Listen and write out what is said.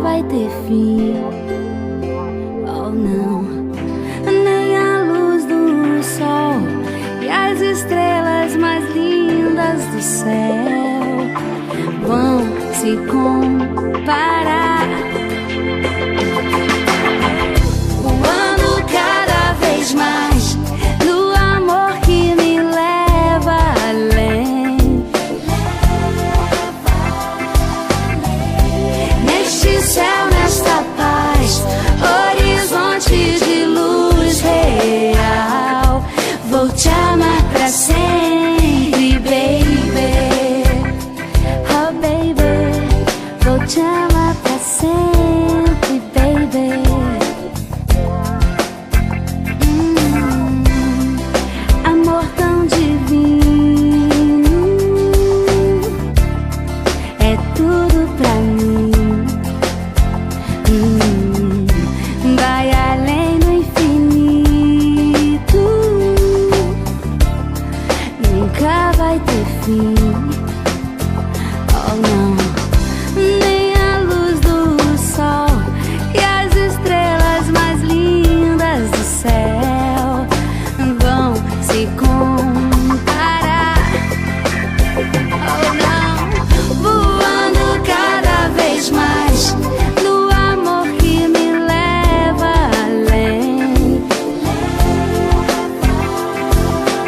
vai ter fim. Oh não, nem a luz do sol e as estrelas mais lindas do céu vão se comparar. Voando cada vez mais no amor que me leva além. Neste céu, nesta paz, horizonte de luz real, vou te amar pra sempre, baby. Oh baby, vou te amar pra sempre.